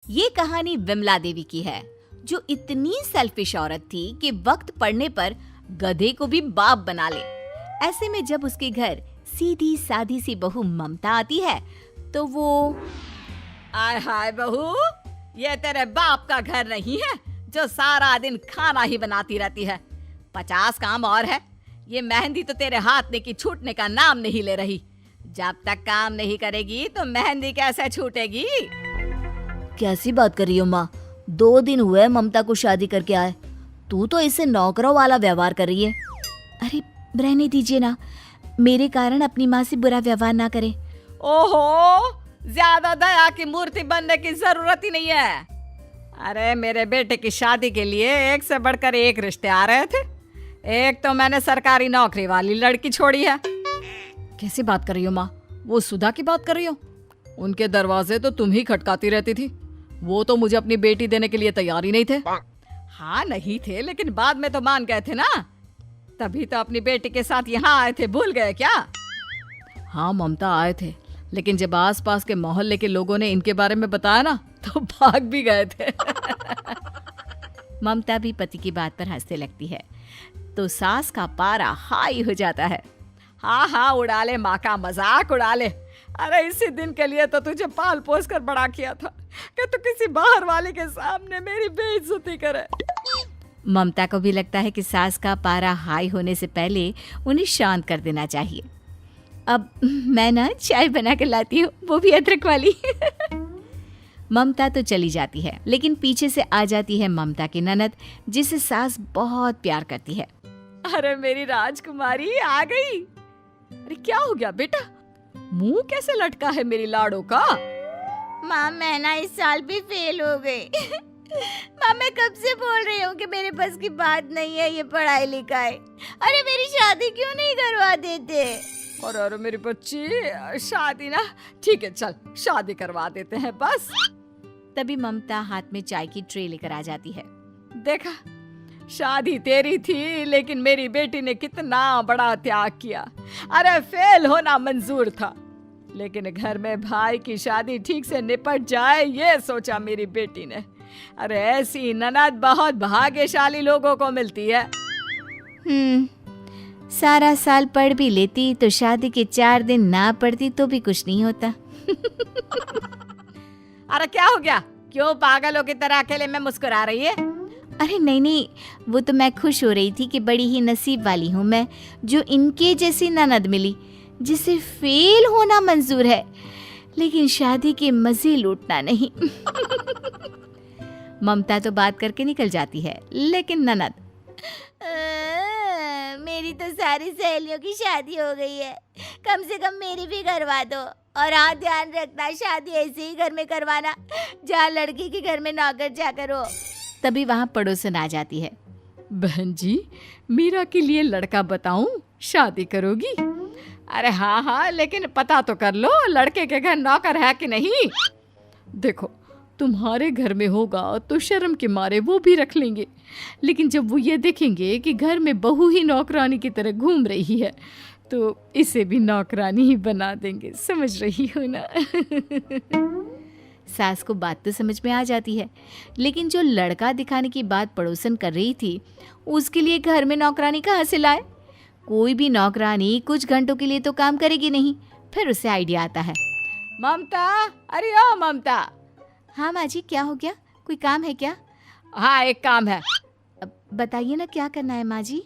ये कहानी विमला देवी की है, जो इतनी सेल्फिश औरत थी कि वक्त पड़ने पर गधे को भी बाप बना ले। ऐसे में जब उसके घर सीधी सादी सी बहू ममता आती है तो वो, आय हाय बहू, ये तेरे बाप का घर नहीं है जो सारा दिन खाना ही बनाती रहती है। 50 काम और है। ये मेहंदी तो तेरे हाथ में की छूटने का नाम नहीं ले रही। जब तक काम नहीं करेगी तो मेहंदी कैसे छूटेगी? कैसी बात कर रही हो माँ? 2 दिन हुए ममता को शादी करके आए, तू तो इससे नौकरों वाला व्यवहार कर रही है। अरे रहने दीजिए ना, मेरे कारण अपनी माँ से बुरा व्यवहार ना करें। ओहो, ज्यादा दया की मूर्ति बनने की जरूरत ही नहीं है। अरे मेरे बेटे की शादी के लिए एक से बढ़कर एक रिश्ते आ रहे थे। एक तो मैंने सरकारी नौकरी वाली लड़की छोड़ी है। कैसी बात कर रही हो माँ? वो सुधा की बात कर रही हो? उनके दरवाजे तो तुम ही खटकाती रहती थी। वो तो मुझे अपनी बेटी देने के लिए तैयार ही नहीं थे। हाँ नहीं थे, लेकिन बाद में तो मान गए थे ना। तभी तो अपनी बेटी के साथ यहाँ आए थे, भूल गए क्या? हाँ ममता, आए थे, लेकिन जब आसपास के मोहल्ले के लोगों ने इनके बारे में बताया ना तो भाग भी गए थे। ममता भी पति की बात पर हंसने लगती है तो सास का पारा हाई हो जाता है। हाँ हाँ, उड़ा ले माँ का मजाक उड़ा ले। अरे इसी दिन के लिए तो तुझे पाल पोस कर बड़ा किया था कि तू किसी बाहर वाले के सामने मेरी बेइज्जती करे। ममता को भी लगता है कि सास का पारा हाई होने से पहले उन्हें शांत कर देना चाहिए। अब मैं ना चाय बना कर लाती हूँ, वो भी अदरक वाली। ममता तो चली जाती है, लेकिन पीछे से आ जाती है ममता की ननद, जिसे सास बहुत प्यार करती है। अरे मेरी राजकुमारी आ गई। अरे क्या हो गया बेटा? मुंह कैसे लटका है मेरी लाडो का? माँ मैं ना इस साल भी फेल हो गई। माँ मैं कब से बोल रही हूँ कि मेरे पास की बात नहीं है ये पढ़ाई लिखाई। अरे मेरी शादी क्यों नहीं करवा देते? अरे मेरी बच्ची, शादी ना, ठीक है चल शादी करवा देते हैं बस। तभी ममता हाथ में चाय की ट्रे लेकर आ जाती है। देखा, शादी तेरी थी लेकिन मेरी बेटी ने कितना बड़ा त्याग किया। अरे फेल होना मंजूर था, लेकिन घर में भाई की शादी ठीक से निपट जाए ये सोचा मेरी बेटी ने। अरे ऐसी ननद बहुत भाग्यशाली लोगों को मिलती है। सारा साल पढ़ भी लेती तो शादी के 4 दिन ना पढ़ती तो भी कुछ नहीं होता। अरे क्या हो गया? क्यों पागलों की तरह अकेले में मुस्कुरा रही है? अरे नहीं, वो तो मैं खुश हो रही थी कि बड़ी ही नसीब वाली हूँ मैं, जो इनके जैसी ननद मिली जिसे फेल होना मंजूर है लेकिन शादी के मजे लूटना नहीं। ममता तो बात करके निकल जाती है, लेकिन ननद, मेरी तो सारी सहेलियों की शादी हो गई है, कम से कम मेरी भी करवा दो। और हाँ ध्यान रखना, शादी ऐसे ही घर में करवाना जहाँ लड़की के घर में नौकर चाकर हो। तभी वहाँ पड़ोसन आ जाती है। बहन जी, मीरा के लिए लड़का बताऊं, शादी करोगी? अरे हाँ हाँ, लेकिन पता तो कर लो लड़के के घर नौकर है कि नहीं। देखो, तुम्हारे घर में होगा तो शर्म के मारे वो भी रख लेंगे, लेकिन जब वो ये देखेंगे कि घर में बहू ही नौकरानी की तरह घूम रही है तो इसे भी नौकरानी ही बना देंगे। समझ रही हो ना? सास को बात तो समझ में आ जाती है, लेकिन जो लड़का दिखाने की बात पड़ोसन कर रही थी उसके लिए घर में नौकरानी कहाँ से लाए? कोई भी नौकरानी कुछ घंटों के लिए तो काम करेगी नहीं। फिर उसे आइडिया आता है। ममता, अरे ओ ममता। हाँ माँ जी, क्या हो गया? कोई काम है क्या? हाँ एक काम है। बताइए ना, क्या करना है माँ जी?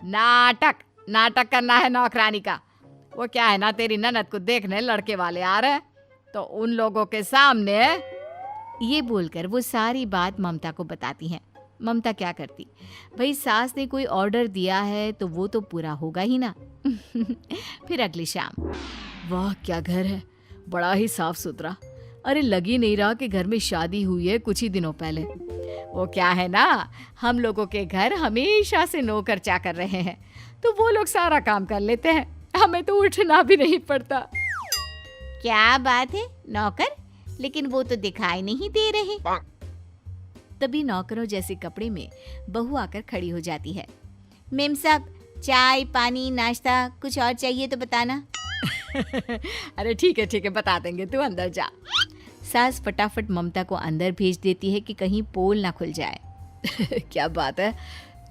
नाटक करना है नौकरानी का। वो क्या है ना, तेरी ननद को देखने लड़के वाले आ रहे हैं, तो उन लोगों के सामने। ये बोलकर वो सारी बात ममता को बताती हैं। ममता क्या करती, भाई सास ने कोई ऑर्डर दिया है तो वो तो पूरा होगा ही ना। फिर अगली शाम, वाह क्या घर है, बड़ा ही साफ सुथरा। अरे लग ही नहीं रहा कि घर में शादी हुई है कुछ ही दिनों पहले। वो क्या है ना, हम लोगों के घर हमेशा से नौकर चाकर रहे हैं, तो वो लोग सारा काम कर लेते हैं, हमें तो उठना भी नहीं पड़ता। क्या बात है, नौकर? लेकिन वो तो दिखाई नहीं दे रहे। तभी नौकरों जैसे कपड़े में बहू आकर खड़ी हो जाती है। मेम साहब, चाय पानी नाश्ता कुछ और चाहिए तो बताना। अरे ठीक है बता देंगे, तू अंदर जा। सास फटाफट ममता को अंदर भेज देती है कि कहीं पोल ना खुल जाए। क्या बात है,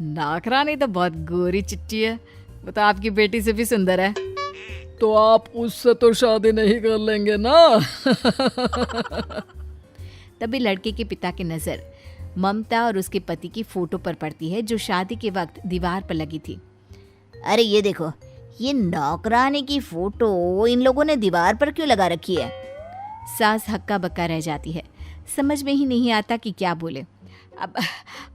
नाकरानी तो बहुत गोरी चिट्टी है, वो तो आपकी बेटी से भी सुंदर है। तो आप उससे तो शादी नहीं कर लेंगे ना? तभी लड़के के पिता की नज़र ममता और उसके पति की फोटो पर पड़ती है जो शादी के वक्त दीवार पर लगी थी। अरे ये देखो, ये नौकरानी की फोटो इन लोगों ने दीवार पर क्यों लगा रखी है? सास हक्का बक्का रह जाती है, समझ में ही नहीं आता कि क्या बोले। अब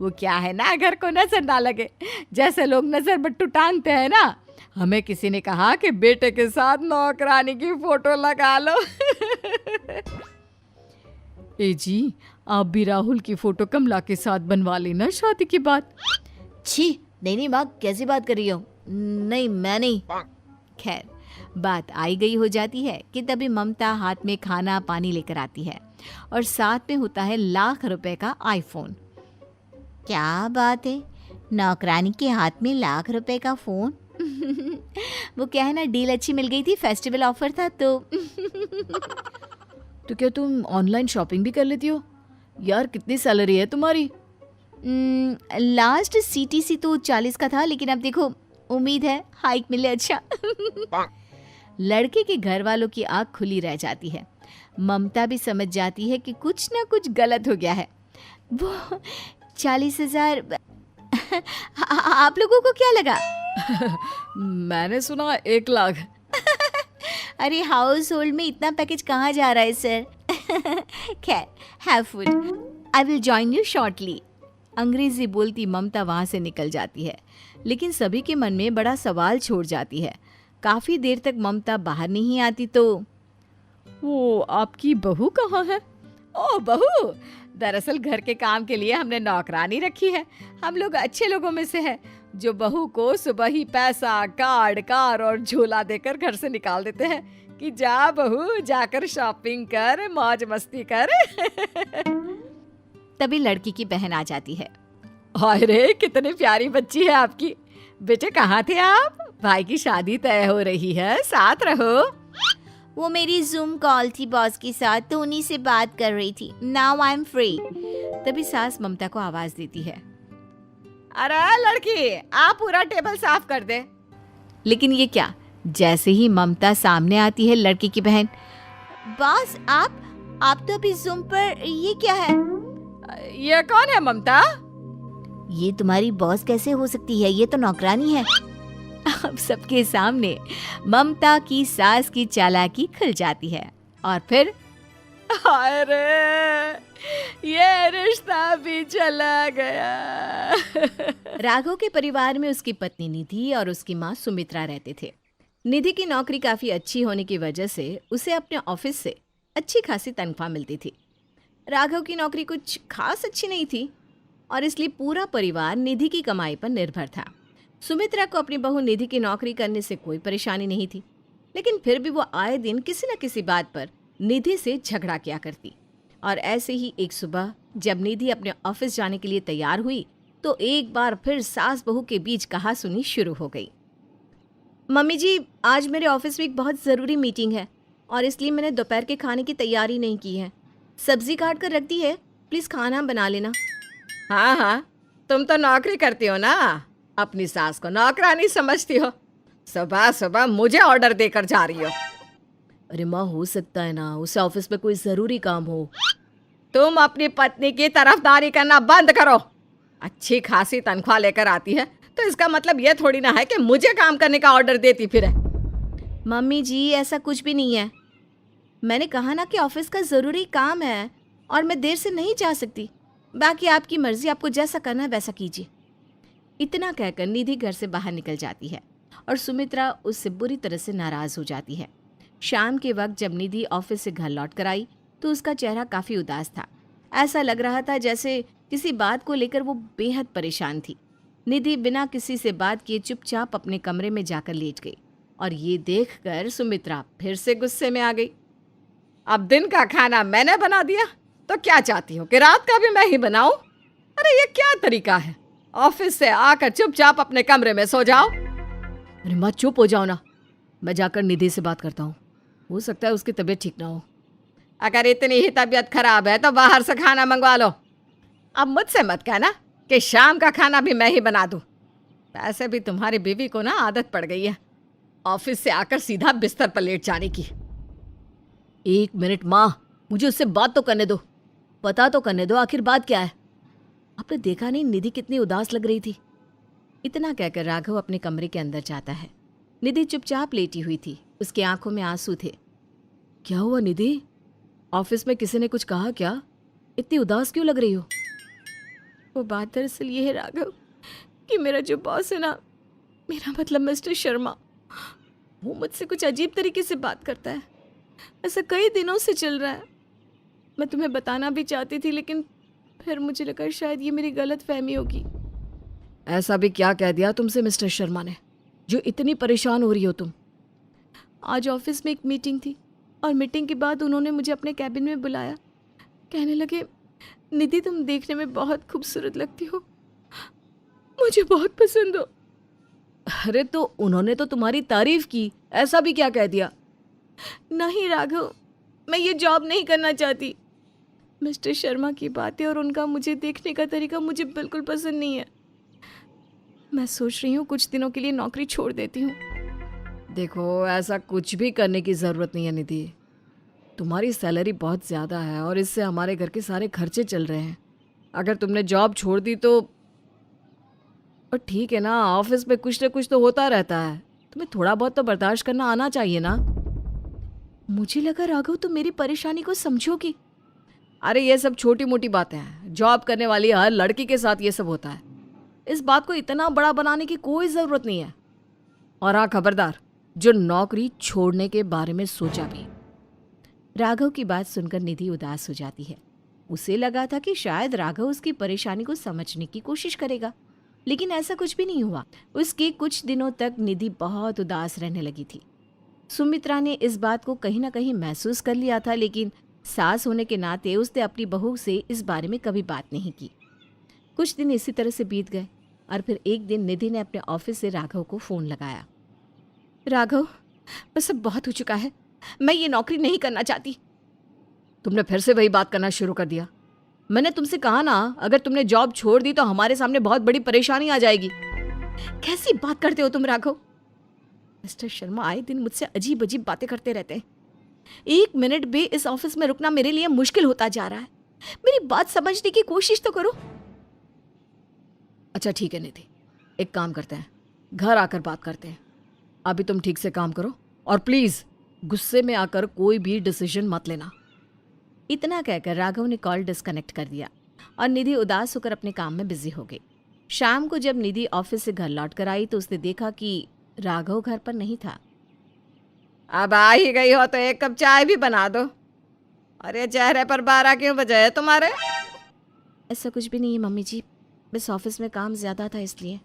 वो क्या है ना, घर को नजर ना लगे, जैसे लोग नजर बट्टू टांगते हैं ना, हमें किसी ने कहा कि बेटे के साथ नौकरानी की फोटो लगा लो। ए जी, आप भी राहुल की फोटो कमला के साथ बनवा लेना शादी के बाद। छी, नहीं माँ, कैसी बात कर रही हो? नहीं, मैं नहीं। खैर, बात आई गई हो जाती है कि तभी ममता हाथ में खाना पानी लेकर आती है और साथ में होता है लाख रुपए का आईफोन। क्या बात है, नौकरानी के हाथ में लाख रुपए का फोन? वो क्या है ना, डील अच्छी मिल गई थी, फेस्टिवल ऑफर था तो। तो क्या तुम ऑनलाइन शॉपिंग भी कर लेती हो? यार कितनी सैलरी है तुम्हारी? लास्ट CTC तो 40 का था, लेकिन अब देखो उम्मीद है हाइक मिले। अच्छा। लड़के के घर वालों की आंख खुली रह जाती है। ममता भी समझ जाती है कि कुछ ना कुछ गलत हो गया है। वो 40,000 आप लोगों को क्या लगा? मैंने सुना 1 लाख। अरे हाउस होल्ड में इतना पैकेज कहाँ जा रहा है सर? खैर, have food, I will join you shortly. अंग्रेजी बोलती ममता वहाँ से निकल जाती है, लेकिन सभी के मन में बड़ा सवाल छोड़ जाती है। काफ़ी देर तक ममता बाहर नहीं आती तो वो आपकी बहू कहाँ है? ओ बहू, दरअसल घर के काम के लिए हमने नौकरानी रखी है। हम लोग अच्छे लोगों में से है जो बहू को सुबह ही पैसा, कार्ड, कार और झोला देकर घर से निकाल देते हैं कि जा बहू, जाकर शॉपिंग कर, मौज मस्ती कर। तभी लड़की की बहन आ जाती है। हाय रे, कितनी प्यारी बच्ची है आपकी। बेटे कहाँ थे आप? भाई की शादी तय हो रही है, साथ रहो। वो मेरी जूम कॉल थी बॉस के साथ, तो उन्हीं से बात कर रही थी। Now I am free. तभी सास ममता को आवाज देती है, अरे लड़की, आप पूरा टेबल साफ कर दे। लेकिन ये क्या? जैसे ही ममता सामने आती है लड़की की बहन, बॉस आप तो अभी जूम पर, ये क्या है? ये कौन है ममता? ये तुम्हारी बॉस कैसे हो सकती है? ये तो नौकरानी है। अब सबके सामने ममता की सास की चालाकी खुल जाती है और फिर अरे ये रिश्ता भी चला गया। राघव के परिवार में उसकी पत्नी निधि और उसकी माँ सुमित्रा रहते थे। निधि की नौकरी काफी अच्छी होने की वजह से उसे अपने ऑफिस से अच्छी खासी तनख्वाह मिलती थी। राघव की नौकरी कुछ खास अच्छी नहीं थी और इसलिए पूरा परिवार निधि की कमाई पर निर्भर था। सुमित्रा को अपनी बहू निधि की नौकरी करने से कोई परेशानी नहीं थी, लेकिन फिर भी वो आए दिन किसी न किसी बात पर निधि से झगड़ा किया करती। और ऐसे ही एक सुबह जब निधि अपने ऑफिस जाने के लिए तैयार हुई तो एक बार फिर सास बहू के बीच कहासुनी शुरू हो गई। मम्मी जी, आज मेरे ऑफिस में एक बहुत ज़रूरी मीटिंग है और इसलिए मैंने दोपहर के खाने की तैयारी नहीं की है। सब्जी काट कर रख दी है, प्लीज़ खाना बना लेना। हाँ हाँ, तुम तो नौकरी करती हो ना, अपनी सास को नौकरानी समझती हो, सुबह सुबह मुझे ऑर्डर देकर जा रही हो। अरे माँ, हो सकता है ना उसे ऑफिस में कोई ज़रूरी काम हो। तुम अपनी पत्नी की तरफदारी करना बंद करो। अच्छी खासी तनख्वाह लेकर आती है तो इसका मतलब ये थोड़ी ना है कि मुझे काम करने का ऑर्डर देती फिर है। मम्मी जी, ऐसा कुछ भी नहीं है। मैंने कहा ना कि ऑफिस का ज़रूरी काम है और मैं देर से नहीं जा सकती। बाकी आपकी मर्जी, आपको जैसा करना है वैसा कीजिए। इतना कहकर निधि घर से बाहर निकल जाती है और सुमित्रा उससे बुरी तरह से नाराज़ हो जाती है। शाम के वक्त जब निधि ऑफिस से घर लौट कर आई तो उसका चेहरा काफ़ी उदास था। ऐसा लग रहा था जैसे किसी बात को लेकर वो बेहद परेशान थी। निधि बिना किसी से बात किए चुपचाप अपने कमरे में जाकर लेट गई और ये देखकर सुमित्रा फिर से गुस्से में आ गई। अब दिन का खाना मैंने बना दिया तो क्या चाहती हो कि रात का भी मैं ही बनाऊं? अरे ये क्या तरीका है? ऑफिस से आकर चुपचाप अपने कमरे में सो जाओ। अरे माँ, चुप हो जाओ ना, मैं जाकर निधि से बात करता हूँ। हो सकता है उसकी तबीयत ठीक ना हो। अगर इतनी ही तबीयत खराब है तो बाहर से खाना मंगवा लो। अब मुझसे मत कहना कि शाम का खाना भी मैं ही बना दूँ। वैसे भी तुम्हारी बीवी को ना आदत पड़ गई है ऑफिस से आकर सीधा बिस्तर पर लेट जाने की। 1 मिनट माँ, मुझे उससे बात तो करने दो, पता तो करने दो आखिर बात क्या है। आपने देखा नहीं निधि कितनी उदास लग रही थी। इतना कहकर राघव अपने कमरे के अंदर जाता है। निधि चुपचाप लेटी हुई थी, उसकी आंखों में आंसू थे। क्या हुआ निधि, ऑफिस में किसी ने कुछ कहा क्या? इतनी उदास क्यों लग रही हो? वो बात दरअसल ये है राघव कि मेरा जो बॉस है ना, मेरा मतलब मिस्टर शर्मा, वो मुझसे कुछ अजीब तरीके से बात करता है। ऐसा कई दिनों से चल रहा है। मैं तुम्हें बताना भी चाहती थी लेकिन फिर मुझे लगा शायद ये मेरी गलत फहमी होगी। ऐसा भी क्या कह दिया तुमसे मिस्टर शर्मा ने जो इतनी परेशान हो रही हो तुम? आज ऑफिस में एक मीटिंग थी और मीटिंग के बाद उन्होंने मुझे अपने कैबिन में बुलाया। कहने लगे, निधि तुम देखने में बहुत खूबसूरत लगती हो, मुझे बहुत पसंद हो। अरे तो उन्होंने तो तुम्हारी तारीफ की, ऐसा भी क्या कह दिया? नहीं राघव, मैं ये जॉब नहीं करना चाहती। मिस्टर शर्मा की बातें और उनका मुझे देखने का तरीका मुझे बिल्कुल पसंद नहीं है। मैं सोच रही हूँ कुछ दिनों के लिए नौकरी छोड़ देती हूँ। देखो, ऐसा कुछ भी करने की ज़रूरत नहीं है निधि। तुम्हारी सैलरी बहुत ज़्यादा है और इससे हमारे घर के सारे खर्चे चल रहे हैं। अगर तुमने जॉब छोड़ दी तो और ठीक है ना, ऑफिस में कुछ ना कुछ तो होता रहता है, तुम्हें थोड़ा बहुत तो बर्दाश्त करना आना चाहिए ना। मुझे लगा राघव तुम मेरी परेशानी को समझोगी। अरे ये सब छोटी मोटी बातें हैं, जॉब करने वाली हर लड़की के साथ ये सब होता है। इस बात को इतना बड़ा बनाने की कोई ज़रूरत नहीं है। और हाँ, खबरदार, जो नौकरी छोड़ने के बारे में सोचा भी। राघव की बात सुनकर निधि उदास हो जाती है। उसे लगा था कि शायद राघव उसकी परेशानी को समझने की कोशिश करेगा, लेकिन ऐसा कुछ भी नहीं हुआ। उसके कुछ दिनों तक निधि बहुत उदास रहने लगी थी। सुमित्रा ने इस बात को कहीं ना कहीं महसूस कर लिया था, लेकिन सास होने के नाते उसने अपनी बहू से इस बारे में कभी बात नहीं की। कुछ दिन इसी तरह से बीत गए और फिर एक दिन निधि ने अपने ऑफिस से राघव को फ़ोन लगाया। राघव, बस अब बहुत हो चुका है, मैं ये नौकरी नहीं करना चाहती। तुमने फिर से वही बात करना शुरू कर दिया। मैंने तुमसे कहा ना, अगर तुमने जॉब छोड़ दी तो हमारे सामने बहुत बड़ी परेशानी आ जाएगी। कैसी बात करते हो तुम राघव? मिस्टर शर्मा आए दिन मुझसे अजीब अजीब बातें करते रहते हैं। 1 मिनट भी इस ऑफिस में रुकना मेरे लिए मुश्किल होता जा रहा है। मेरी बात समझने की कोशिश तो करो। अच्छा ठीक है निधि, एक काम करते हैं, घर आकर बात करते हैं। अभी तुम ठीक से काम करो और प्लीज़ गुस्से में आकर कोई भी डिसीजन मत लेना। इतना कहकर राघव ने कॉल डिस्कनेक्ट कर दिया और निधि उदास होकर अपने काम में बिजी हो गई। शाम को जब निधि ऑफिस से घर लौट कर आई तो उसने देखा कि राघव घर पर नहीं था। अब आ ही गई हो तो एक कप चाय भी बना दो। अरे चेहरे पर 12 क्यों बजे है तुम्हारे? ऐसा कुछ भी नहीं है मम्मी जी, बस ऑफिस में काम ज़्यादा था इसलिए।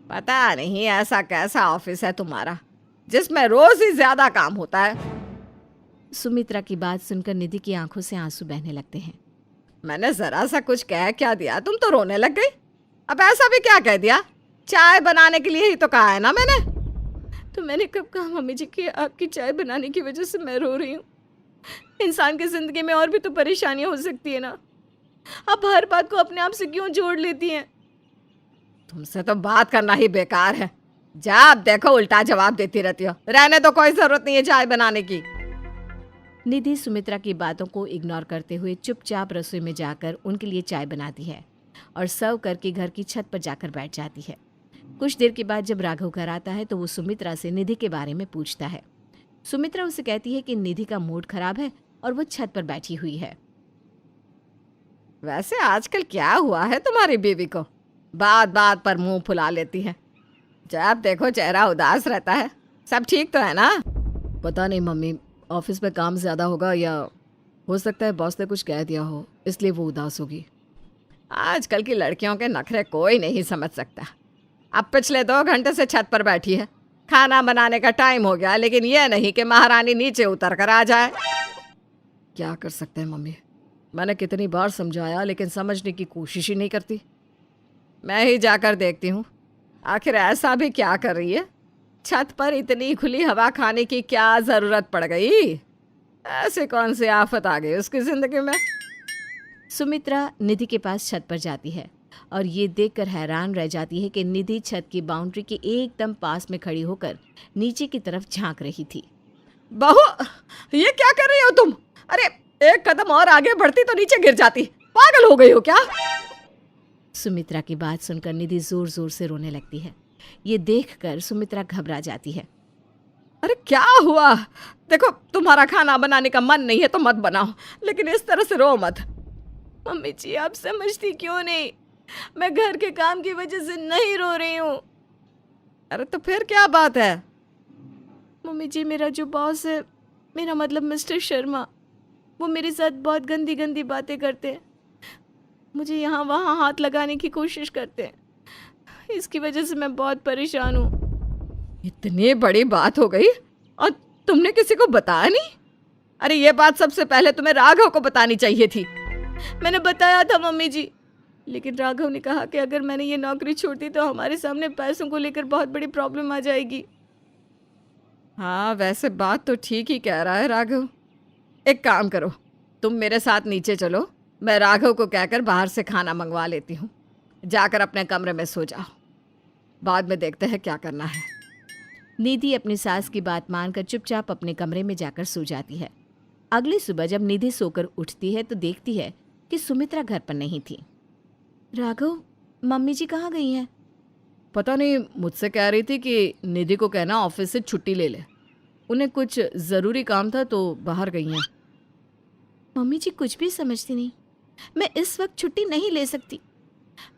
पता नहीं ऐसा कैसा ऑफिस है तुम्हारा जिसमें रोज ही ज्यादा काम होता है। सुमित्रा की बात सुनकर निधि की आंखों से आंसू बहने लगते हैं। मैंने जरा सा कुछ कह क्या दिया, तुम तो रोने लग गई। अब ऐसा भी क्या कह दिया? चाय बनाने के लिए ही तो कहा है ना मैंने। तो मैंने कब कहा मम्मी जी कि आपकी चाय बनाने की वजह से मैं रो रही हूँ? इंसान की जिंदगी में और भी तो परेशानियां हो सकती है ना। आप हर बात को अपने आप से क्यों जोड़ लेती हैं? तुमसे तो बात करना ही बेकार है। जब देखो उल्टा जवाब देती रहती हो। रहने तो कोई जरूरत नहीं है चाय बनाने की। निधि सुमित्रा की बातों को इग्नोर करते हुए चुपचाप रसोई में जाकर उनके लिए चाय बनाती है और सर्व करके घर की छत पर जाकर बैठ जाती है। कुछ देर के बाद जब राघव घर आता है तो वो सुमित्रा से निधि के बारे में पूछता है। सुमित्रा उसे कहती है कि निधि का मूड खराब है और वो छत पर बैठी हुई है। वैसे आजकल क्या हुआ है तुम्हारी बीवी को? बात बात पर मुंह फुला लेती है, जब देखो चेहरा उदास रहता है। सब ठीक तो है ना? पता नहीं मम्मी, ऑफिस में काम ज़्यादा होगा या हो सकता है बॉस ने कुछ कह दिया हो, इसलिए वो उदास होगी। आजकल की लड़कियों के नखरे कोई नहीं समझ सकता। अब पिछले 2 घंटे से छत पर बैठी है, खाना बनाने का टाइम हो गया, लेकिन यह नहीं कि महारानी नीचे उतर कर आ जाए। क्या कर सकते हैं मम्मी, मैंने कितनी बार समझाया लेकिन समझने की कोशिश ही नहीं करती। मैं ही जाकर देखती हूँ आखिर ऐसा भी क्या कर रही है। छत पर इतनी खुली हवा खाने की क्या ज़रूरत पड़ गई? ऐसे कौन सी आफत आ गई उसकी जिंदगी में? सुमित्रा निधि के पास छत पर जाती है और ये देखकर हैरान रह जाती है कि निधि छत की बाउंड्री के एकदम पास में खड़ी होकर नीचे की तरफ झांक रही थी। बहू, ये क्या कर रही हो तुम? अरे एक कदम और आगे बढ़ती तो नीचे गिर जाती। पागल हो गई हो क्या? सुमित्रा की बात सुनकर निधि जोर जोर से रोने लगती है। ये देखकर सुमित्रा घबरा जाती है। अरे क्या हुआ? देखो, तुम्हारा खाना बनाने का मन नहीं है तो मत बनाओ, लेकिन इस तरह से रो मत। मम्मी जी, आप समझती क्यों नहीं? मैं घर के काम की वजह से नहीं रो रही हूँ। अरे तो फिर क्या बात है? मम्मी जी, मेरा जो बॉस है, मेरा मतलब मिस्टर शर्मा, वो मेरे साथ बहुत गंदी गंदी बातें करते हैं। मुझे यहाँ वहाँ हाथ लगाने की कोशिश करते हैं। इसकी वजह से मैं बहुत परेशान हूँ। इतनी बड़ी बात हो गई और तुमने किसी को बताया नहीं? अरे ये बात सबसे पहले तुम्हें राघव को बतानी चाहिए थी। मैंने बताया था मम्मी जी, लेकिन राघव ने कहा कि अगर मैंने ये नौकरी छोड़ दी तो हमारे सामने पैसों को लेकर बहुत बड़ी प्रॉब्लम आ जाएगी। हाँ, वैसे बात तो ठीक ही कह रहा है राघव। एक काम करो, तुम मेरे साथ नीचे चलो, मैं राघव को कहकर बाहर से खाना मंगवा लेती हूँ। जाकर अपने कमरे में सो जाओ, बाद में देखते हैं क्या करना है। निधि अपनी सास की बात मानकर चुपचाप अपने कमरे में जाकर सो जाती है। अगली सुबह जब निधि सोकर उठती है तो देखती है कि सुमित्रा घर पर नहीं थी। राघव, मम्मी जी कहाँ गई हैं? पता नहीं, मुझसे कह रही थी कि निधि को कहना ऑफिस से छुट्टी ले ले, उन्हें कुछ ज़रूरी काम था तो बाहर गई हैं। मम्मी जी कुछ भी समझती नहीं। मैं इस वक्त छुट्टी नहीं ले सकती।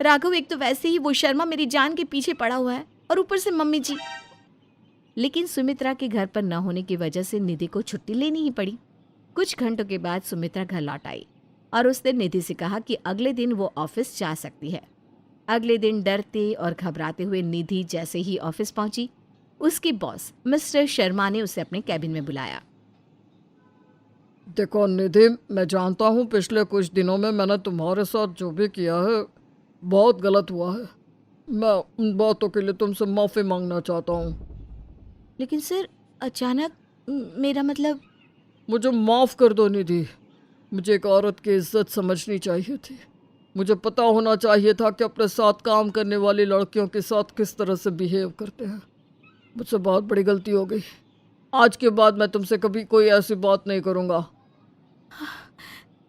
राघव एक तो वैसे ही वो शर्मा मेरी जान के पीछे पड़ा हुआ है और ऊपर से मम्मी जी। लेकिन सुमित्रा के घर पर न होने की वजह से निधि को छुट्टी लेनी ही पड़ी। कुछ घंटों के बाद सुमित्रा घर लौट आई और उसने निधि से कहा कि अगले दिन वो ऑफिस जा सकती है। अगले दिन डरते और घबराते हुए निधि जैसे ही ऑफिस पहुंची, उसकी बॉस मिस्टर शर्मा ने उसे अपने कैबिन में बुलाया। देखो निधि, मैं जानता हूँ पिछले कुछ दिनों में मैंने तुम्हारे साथ जो भी किया है बहुत गलत हुआ है। मैं उन बातों के लिए तुमसे माफ़ी मांगना चाहता हूँ। लेकिन सर, अचानक मेरा मतलब। मुझे माफ़ कर दो निधि। मुझे एक औरत की इज्जत समझनी चाहिए थी। मुझे पता होना चाहिए था कि अपने साथ काम करने वाली लड़कियों के साथ किस तरह से बिहेव करते हैं। मुझसे बहुत बड़ी गलती हो गई। आज के बाद मैं तुमसे कभी कोई ऐसी बात नहीं करूँगा।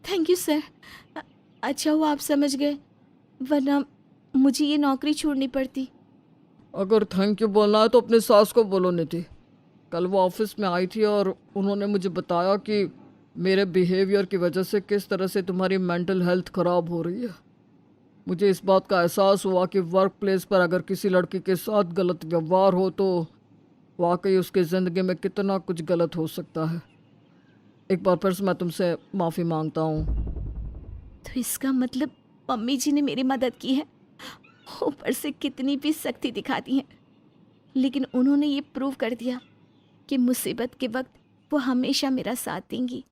Thank you sir. अच्छा हुआ आप समझ गए, वरना मुझे ये नौकरी छोड़नी पड़ती। अगर थैंक यू बोलना है तो अपनी सास को बोलो निधि। कल वो ऑफिस में आई थी और उन्होंने मुझे बताया कि मेरे बिहेवियर की वजह से किस तरह से तुम्हारी मेंटल हेल्थ ख़राब हो रही है। मुझे इस बात का एहसास हुआ कि वर्क प्लेस पर अगर किसी लड़की के साथ गलत व्यवहार हो तो वाकई उसकी ज़िंदगी में कितना कुछ गलत हो सकता है। एक बार फिर से मैं तुमसे माफ़ी मांगता हूँ। तो इसका मतलब मम्मी जी ने मेरी मदद की है, ऊपर से कितनी भी सख्ती दिखाती हैं, लेकिन उन्होंने ये प्रूव कर दिया कि मुसीबत के वक्त वो हमेशा मेरा साथ देंगी।